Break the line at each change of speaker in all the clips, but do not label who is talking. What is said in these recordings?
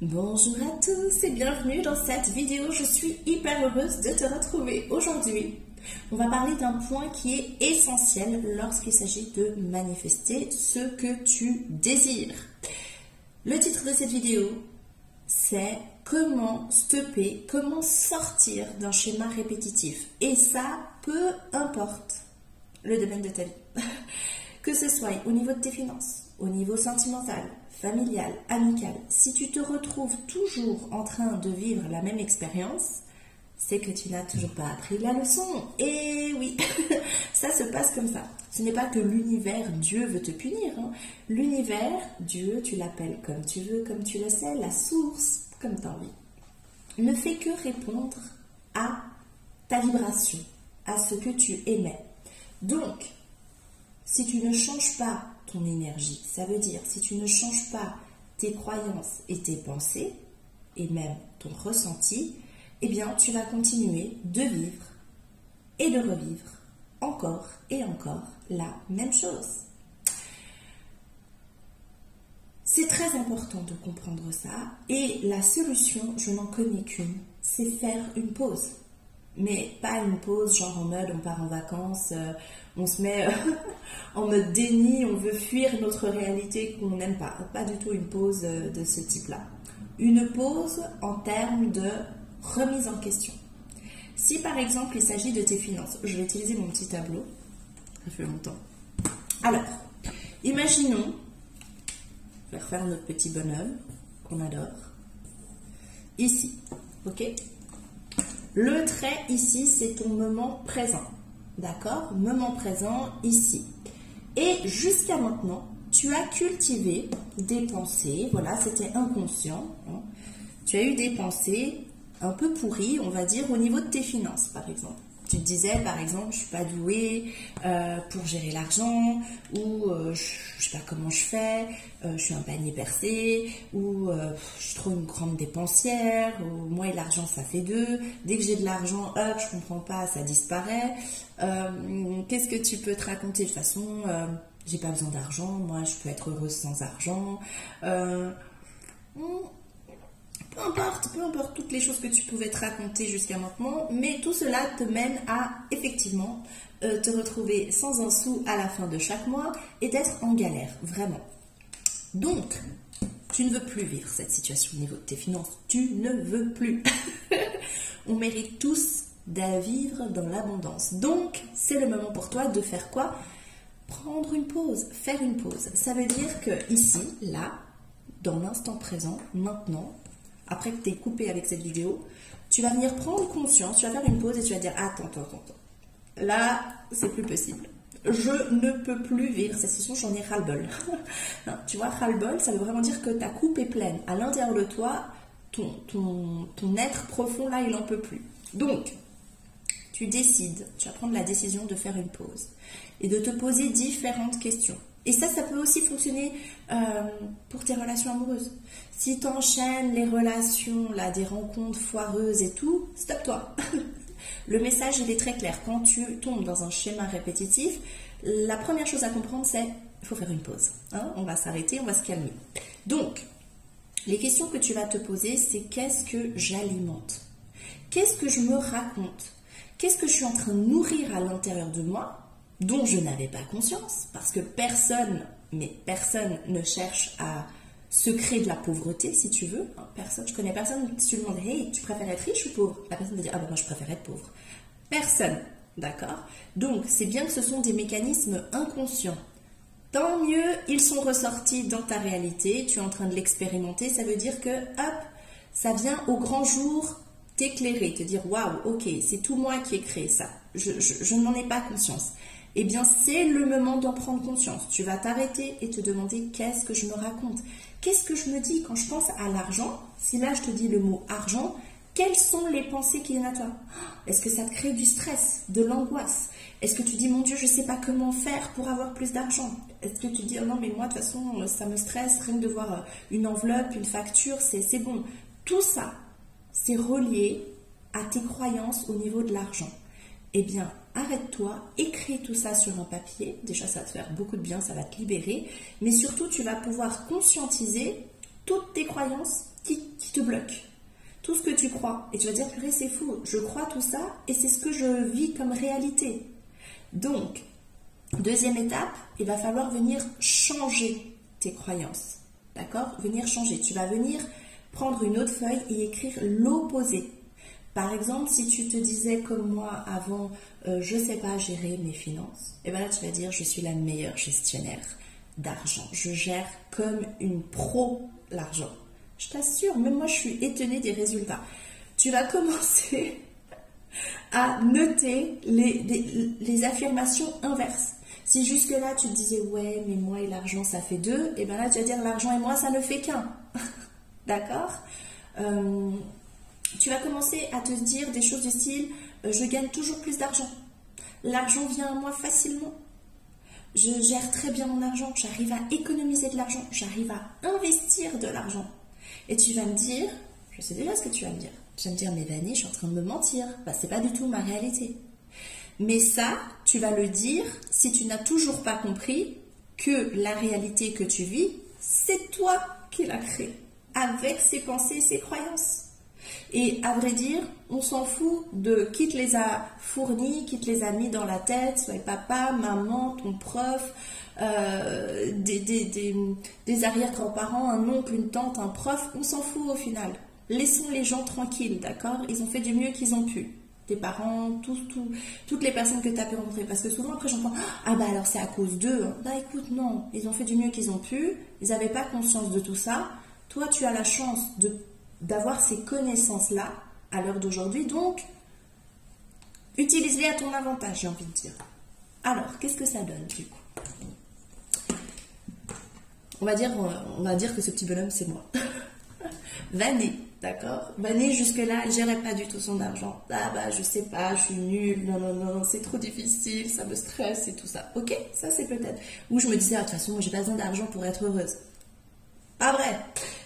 Bonjour à tous et bienvenue dans cette vidéo. Je suis hyper heureuse de te retrouver aujourd'hui. On va parler d'un point qui est essentiel lorsqu'il s'agit de manifester ce que tu désires. Le titre de cette vidéo, c'est comment stopper, comment sortir d'un schéma répétitif. Et ça, peu importe le domaine de ta vie. Que ce soit au niveau de tes finances, au niveau sentimental, familial, amical, si tu te retrouves toujours en train de vivre la même expérience, c'est que tu n'as toujours pas appris la leçon. Et oui, ça se passe comme ça. Ce n'est pas que l'univers, Dieu veut te punir. L'univers, Dieu, tu l'appelles comme tu veux, comme tu le sais, la source, comme tu as envie, ne fait que répondre à ta vibration, à ce que tu émets. Donc, si tu ne changes pas ton énergie, ça veut dire si tu ne changes pas tes croyances et tes pensées, et même ton ressenti, eh bien tu vas continuer de vivre et de revivre encore et encore la même chose. C'est très important de comprendre ça et la solution, je n'en connais qu'une, c'est faire une pause. Mais pas une pause genre en mode on part en vacances, on se met en mode déni, on veut fuir notre réalité qu'on n'aime pas. Pas du tout une pause de ce type-là. Une pause en termes de remise en question. Si par exemple il s'agit de tes finances, je vais utiliser mon petit tableau, ça fait longtemps. Alors, imaginons, je vais refaire notre petit bonhomme qu'on adore, ici, ok ? Le trait ici, c'est ton moment présent. D'accord? Moment présent ici. Et jusqu'à maintenant, tu as cultivé des pensées. Voilà, c'était inconscient. Hein. Tu as eu des pensées un peu pourries, on va dire, au niveau de tes finances, par exemple. Tu te disais, par exemple, je ne suis pas douée pour gérer l'argent, ou je ne sais pas comment je fais, je suis un panier percé, ou je suis trop une grande dépensière, ou moi et l'argent ça fait deux, dès que j'ai de l'argent, hop, je ne comprends pas, ça disparaît. Qu'est-ce que tu peux te raconter? De toute façon, j'ai pas besoin d'argent, moi je peux être heureuse sans argent. Peu importe toutes les choses que tu pouvais te raconter jusqu'à maintenant, mais tout cela te mène à effectivement te retrouver sans un sou à la fin de chaque mois et d'être en galère, vraiment. Donc, tu ne veux plus vivre cette situation au niveau de tes finances, tu ne veux plus. On mérite tous de vivre dans l'abondance. Donc, c'est le moment pour toi de faire quoi? Prendre une pause, faire une pause. Ça veut dire que ici, là, dans l'instant présent, maintenant, après que tu es coupé avec cette vidéo, tu vas venir prendre conscience, tu vas faire une pause et tu vas dire attends. Là, c'est plus possible. Je ne peux plus vivre cette situation, j'en ai ras-le-bol. Tu vois, ras-le-bol, ça veut vraiment dire que ta coupe est pleine. À l'intérieur de toi, ton être profond, là, il n'en peut plus. Donc, tu décides, tu vas prendre la décision de faire une pause et de te poser différentes questions. Et ça peut aussi fonctionner pour tes relations amoureuses. Si tu enchaînes les relations, là, des rencontres foireuses et tout, stop-toi. Le message, il est très clair. Quand tu tombes dans un schéma répétitif, la première chose à comprendre, c'est il faut faire une pause. Hein, on va s'arrêter, on va se calmer. Donc, les questions que tu vas te poser, c'est qu'est-ce que j'alimente? Qu'est-ce que je me raconte? Qu'est-ce que je suis en train de nourrir à l'intérieur de moi dont je n'avais pas conscience, parce que personne ne cherche à se créer de la pauvreté, si tu veux. Personne, je connais personne, si tu lui demandes, hey, tu préfères être riche ou pauvre? La personne va dire, ah ben moi je préfère être pauvre. Personne, d'accord? Donc, c'est bien que ce sont des mécanismes inconscients. Tant mieux, ils sont ressortis dans ta réalité, tu es en train de l'expérimenter, ça veut dire que, hop, ça vient au grand jour t'éclairer, te dire, waouh, ok, c'est tout moi qui ai créé ça. Je n'en ai pas conscience. Eh bien, c'est le moment d'en prendre conscience. Tu vas t'arrêter et te demander qu'est-ce que je me raconte? Qu'est-ce que je me dis quand je pense à l'argent? Si là, je te dis le mot argent, quelles sont les pensées qui viennent à toi? Est-ce que ça te crée du stress, de l'angoisse? Est-ce que tu dis, mon Dieu, je ne sais pas comment faire pour avoir plus d'argent? Est-ce que tu dis, oh non, mais moi, de toute façon, ça me stresse, rien que de voir une enveloppe, une facture, c'est bon. Tout ça, c'est relié à tes croyances au niveau de l'argent. Eh bien, arrête-toi, écris tout ça sur un papier. Déjà, ça va te faire beaucoup de bien, ça va te libérer. Mais surtout, tu vas pouvoir conscientiser toutes tes croyances qui qui te bloque. Tout ce que tu crois. Et tu vas dire, purée, c'est fou. Je crois tout ça et c'est ce que je vis comme réalité. Donc, deuxième étape, il va falloir venir changer tes croyances. D'accord? Venir changer. Tu vas venir prendre une autre feuille et écrire l'opposé. Par exemple, si tu te disais comme moi avant, je ne sais pas gérer mes finances, et bien là tu vas dire, je suis la meilleure gestionnaire d'argent. Je gère comme une pro l'argent. Je t'assure, même moi je suis étonnée des résultats. Tu vas commencer à noter les affirmations inverses. Si jusque-là tu te disais, ouais, mais moi et l'argent ça fait deux, et bien là tu vas dire, l'argent et moi ça ne fait qu'un. D'accord? Tu vas commencer à te dire des choses du style, je gagne toujours plus d'argent. L'argent vient à moi facilement. Je gère très bien mon argent. J'arrive à économiser de l'argent. J'arrive à investir de l'argent. Et tu vas me dire, je sais déjà ce que tu vas me dire. Tu vas me dire, mais Vanny, je suis en train de me mentir. Bah, c'est pas du tout ma réalité. Mais ça, tu vas le dire si tu n'as toujours pas compris que la réalité que tu vis, c'est toi qui l'as créée. Avec ses pensées et ses croyances. Et à vrai dire, on s'en fout de qui te les a fournis, qui te les a mis dans la tête, soit papa, maman, ton prof, des arrière-grands-parents, un oncle, une tante, un prof, on s'en fout au final. Laissons les gens tranquilles, d'accord? Ils ont fait du mieux qu'ils ont pu. Tes parents, toutes les personnes que tu as pu rencontrer. Parce que souvent après j'entends, ah bah alors c'est à cause d'eux. Bah écoute, non, ils ont fait du mieux qu'ils ont pu, ils n'avaient pas conscience de tout ça. Toi, tu as la chance d'avoir ces connaissances-là à l'heure d'aujourd'hui, donc utilise-les à ton avantage, j'ai envie de dire. Alors, qu'est-ce que ça donne du coup? On va dire que ce petit bonhomme, c'est moi. Vanny, d'accord? Vanny, jusque-là, elle ne gérait pas du tout son argent. Ah bah, je sais pas, je suis nulle, non, c'est trop difficile, ça me stresse et tout ça. Ok, ça c'est peut-être. Ou je me disais, ah, de toute façon, moi j'ai pas besoin d'argent pour être heureuse. Pas vrai.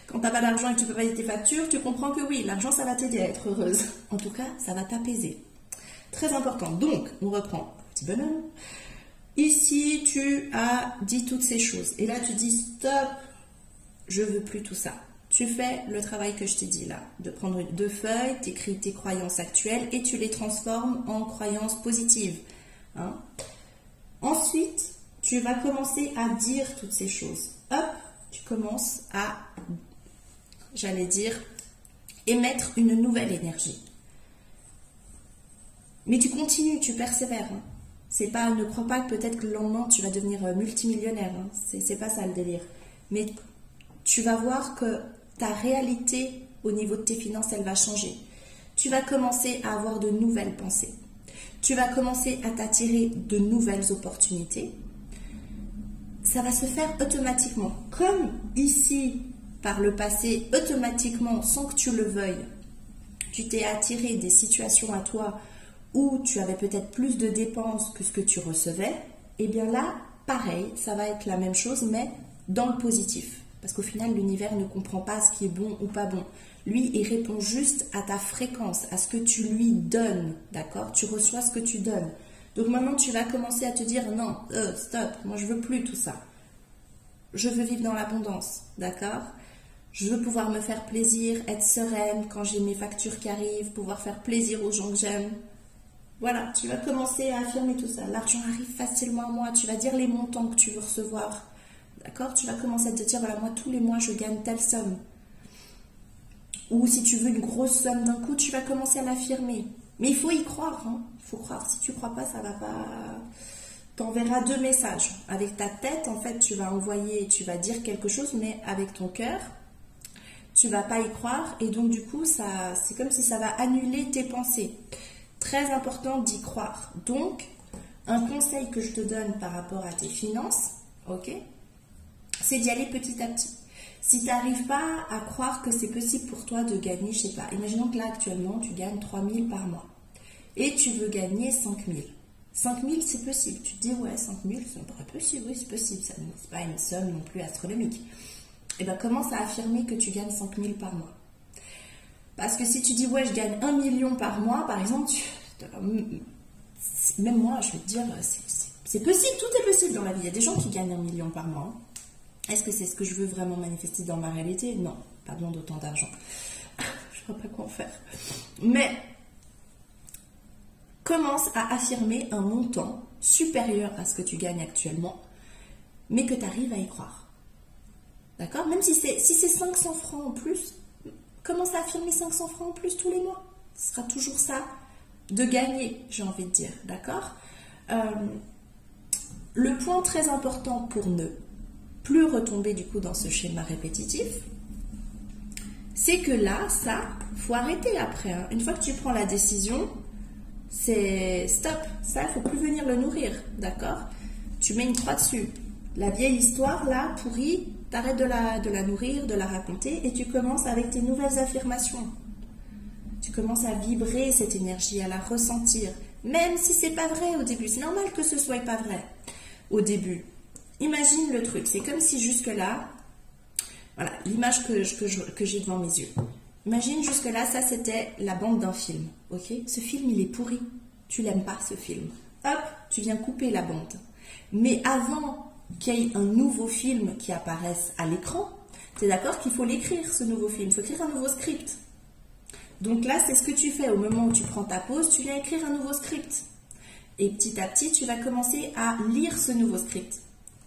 Quand tu n'as pas d'argent et que tu peux payer tes factures, tu comprends que oui, l'argent, ça va t'aider à être heureuse. En tout cas, ça va t'apaiser. Très important. Donc, on reprend. Petit bonhomme. Ici, tu as dit toutes ces choses. Et là, tu dis, stop, je veux plus tout ça. Tu fais le travail que je t'ai dit là. De prendre deux feuilles, tu écris tes croyances actuelles et tu les transformes en croyances positives. Hein? Ensuite, tu vas commencer à dire toutes ces choses. Hop, tu commences à, j'allais dire, émettre une nouvelle énergie. Mais tu continues, tu persévères. Hein. C'est pas, ne crois pas que peut-être que le lendemain tu vas devenir multimillionnaire. Hein. C'est pas ça le délire. Mais tu vas voir que ta réalité au niveau de tes finances, elle va changer. Tu vas commencer à avoir de nouvelles pensées. Tu vas commencer à t'attirer de nouvelles opportunités. Ça va se faire automatiquement. Comme ici, par le passé, automatiquement, sans que tu le veuilles, tu t'es attiré des situations à toi où tu avais peut-être plus de dépenses que ce que tu recevais, et bien là, pareil, ça va être la même chose, mais dans le positif. Parce qu'au final, l'univers ne comprend pas ce qui est bon ou pas bon. Lui, il répond juste à ta fréquence, à ce que tu lui donnes, d'accord? Tu reçois ce que tu donnes. Donc maintenant, tu vas commencer à te dire, non, stop, moi je veux plus tout ça. Je veux vivre dans l'abondance, d'accord? Je veux pouvoir me faire plaisir, être sereine quand j'ai mes factures qui arrivent, pouvoir faire plaisir aux gens que j'aime. Voilà, tu vas commencer à affirmer tout ça. L'argent arrive facilement à moi, tu vas dire les montants que tu veux recevoir. D'accord? Tu vas commencer à te dire, voilà, moi tous les mois je gagne telle somme. Ou si tu veux une grosse somme d'un coup, tu vas commencer à l'affirmer. Mais il faut y croire, hein. Il faut croire. Si tu ne crois pas, ça va pas. T'enverras deux messages. Avec ta tête, en fait, tu vas envoyer, tu vas dire quelque chose, mais avec ton cœur, tu ne vas pas y croire. Et donc, du coup, c'est comme si ça va annuler tes pensées. Très important d'y croire. Donc, un conseil que je te donne par rapport à tes finances, ok, c'est d'y aller petit à petit. Si tu n'arrives pas à croire que c'est possible pour toi de gagner, je sais pas, imaginons que là actuellement tu gagnes 3 000 par mois et tu veux gagner 5 000. 5 000 c'est possible. Tu te dis ouais 5 000 ça me paraît possible, oui c'est possible, ce n'est pas une somme non plus astronomique. Et bien commence à affirmer que tu gagnes 5 000 par mois. Parce que si tu dis ouais je gagne 1 million par mois par exemple, même moi je vais te dire c'est possible, tout est possible dans la vie. Il y a des gens qui gagnent 1 million par mois. Est-ce que c'est ce que je veux vraiment manifester dans ma réalité? Non, pas besoin d'autant d'argent. je ne vois pas quoi en faire. Mais commence à affirmer un montant supérieur à ce que tu gagnes actuellement, mais que tu arrives à y croire. D'accord? Même si c'est 500 francs en plus, commence à affirmer 500 francs en plus tous les mois. Ce sera toujours ça de gagner, j'ai envie de dire. D'accord? Le point très important pour ne plus retomber du coup dans ce schéma répétitif, c'est que là, ça, faut arrêter après. Hein. Une fois que tu prends la décision, c'est stop. Ça, il ne faut plus venir le nourrir. D'accord? Tu mets une croix dessus. La vieille histoire, là, pourrie, t'arrêtes de la nourrir, de la raconter et tu commences avec tes nouvelles affirmations. Tu commences à vibrer cette énergie, à la ressentir. Même si c'est pas vrai au début. C'est normal que ce soit pas vrai au début. Imagine le truc. C'est comme si jusque-là, voilà, l'image que j'ai devant mes yeux. Imagine jusque-là, ça c'était la bande d'un film. Ok? Ce film, il est pourri. Tu l'aimes pas, ce film. Hop, tu viens couper la bande. Mais avant qu'il y ait un nouveau film qui apparaisse à l'écran, tu es d'accord qu'il faut l'écrire, ce nouveau film. Il faut écrire un nouveau script. Donc là, c'est ce que tu fais au moment où tu prends ta pause, tu viens écrire un nouveau script. Et petit à petit, tu vas commencer à lire ce nouveau script.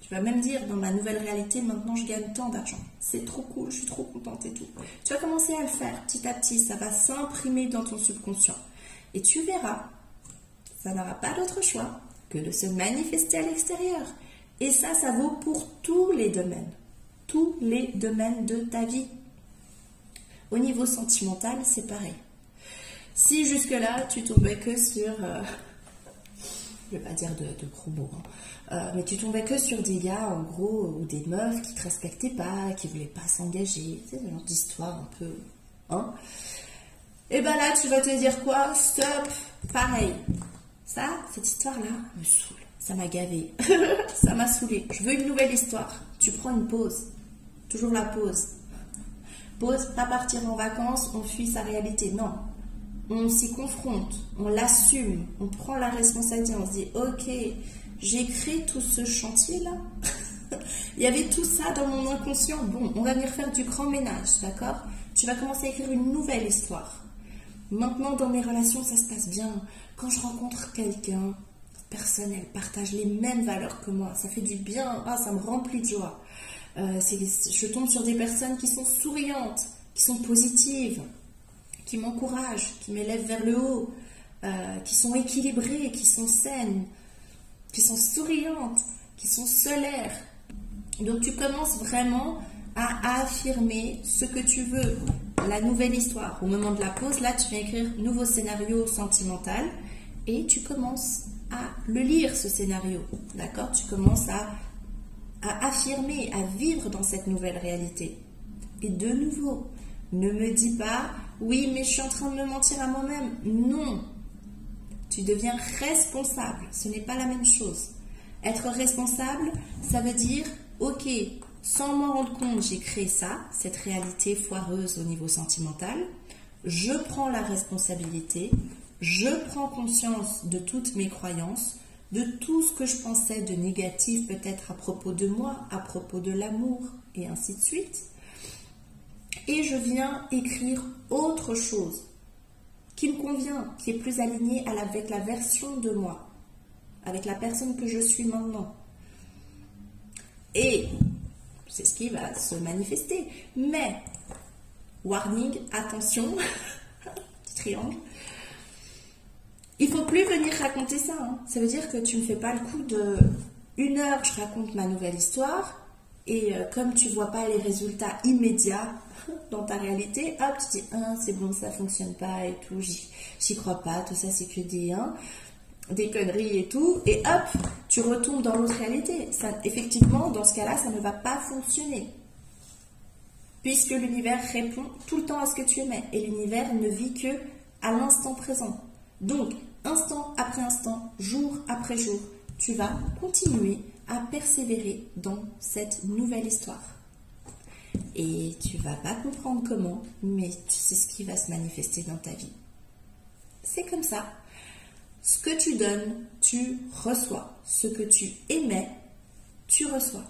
Tu vas même dire, dans ma nouvelle réalité, maintenant je gagne tant d'argent. C'est trop cool, je suis trop contente et tout. Tu vas commencer à le faire petit à petit, ça va s'imprimer dans ton subconscient. Et tu verras, ça n'aura pas d'autre choix que de se manifester à l'extérieur. Et ça vaut pour tous les domaines. Tous les domaines de ta vie. Au niveau sentimental, c'est pareil. Si jusque-là, tu tombais que sur... je ne vais pas dire de gros mots, mais tu tombais que sur des gars, en gros, ou des meufs qui ne te respectaient pas, qui ne voulaient pas s'engager, tu sais, ce genre d'histoire un peu... Hein. Et ben là, tu vas te dire quoi? Stop. Pareil. Ça, cette histoire-là, me saoule. Ça m'a gavé. Ça m'a saoulé. Je veux une nouvelle histoire. Tu prends une pause. Toujours la pause. Pause, pas partir en vacances, on fuit sa réalité. Non. On s'y confronte. On l'assume. On prend la responsabilité. On se dit, ok, j'ai créé tout ce chantier-là. Il y avait tout ça dans mon inconscient. Bon, on va venir faire du grand ménage, d'accord? Tu vas commencer à écrire une nouvelle histoire. Maintenant, dans mes relations, ça se passe bien. Quand je rencontre quelqu'un, personne, elle partage les mêmes valeurs que moi. Ça fait du bien. Ah, ça me remplit de joie. Je tombe sur des personnes qui sont souriantes, qui sont positives, qui m'encouragent, qui m'élèvent vers le haut, qui sont équilibrées, qui sont saines, qui sont souriantes, qui sont solaires. Donc tu commences vraiment à affirmer ce que tu veux, la nouvelle histoire. Au moment de la pause, là tu viens écrire nouveau scénario sentimental et tu commences à le lire, ce scénario. D'accord? Tu commences à affirmer, à vivre dans cette nouvelle réalité. Et de nouveau, ne me dis pas, oui, mais je suis en train de me mentir à moi-même. Non, tu deviens responsable. Ce n'est pas la même chose. Être responsable, ça veut dire, ok, sans m'en rendre compte, j'ai créé ça, cette réalité foireuse au niveau sentimental. Je prends la responsabilité, je prends conscience de toutes mes croyances, de tout ce que je pensais de négatif peut-être à propos de moi, à propos de l'amour, et ainsi de suite. Et je viens écrire autre chose qui me convient, qui est plus alignée avec la version de moi, avec la personne que je suis maintenant. Et c'est ce qui va se manifester. Mais, warning, attention, petit triangle, il ne faut plus venir raconter ça. Hein. Ça veut dire que tu ne fais pas le coup de 1 heure, je raconte ma nouvelle histoire, et comme tu ne vois pas les résultats immédiats dans ta réalité, hop, tu dis, ah, c'est bon, ça ne fonctionne pas et tout, j'y crois pas, tout ça c'est que des conneries et tout, et hop, tu retombes dans l'autre réalité. Ça, effectivement, dans ce cas-là, ça ne va pas fonctionner. Puisque l'univers répond tout le temps à ce que tu émets, et l'univers ne vit que à l'instant présent. Donc, instant après instant, jour après jour, tu vas continuer à persévérer dans cette nouvelle histoire. Et tu vas pas comprendre comment, mais c'est ce qui va se manifester dans ta vie. C'est comme ça. Ce que tu donnes, tu reçois. Ce que tu émets, tu reçois.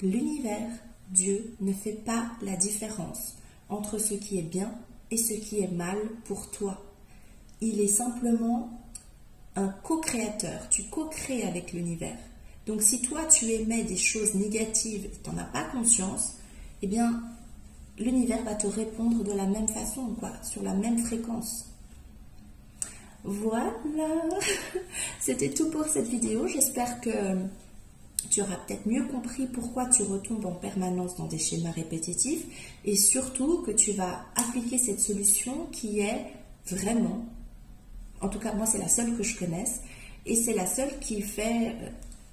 L'univers, Dieu, ne fait pas la différence entre ce qui est bien et ce qui est mal pour toi. Il est simplement un co-créateur. Tu co-crées avec l'univers. Donc si toi tu émets des choses négatives et tu n'en as pas conscience, eh bien l'univers va te répondre de la même façon, quoi, sur la même fréquence. Voilà, c'était tout pour cette vidéo. J'espère que tu auras peut-être mieux compris pourquoi tu retombes en permanence dans des schémas répétitifs et surtout que tu vas appliquer cette solution qui est vraiment, en tout cas moi c'est la seule que je connaisse et c'est la seule qui fait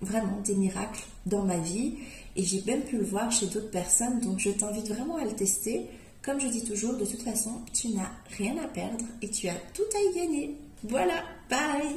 vraiment des miracles dans ma vie et j'ai même pu le voir chez d'autres personnes, donc je t'invite vraiment à le tester. Comme je dis toujours, de toute façon, tu n'as rien à perdre et tu as tout à y gagner. Voilà, bye!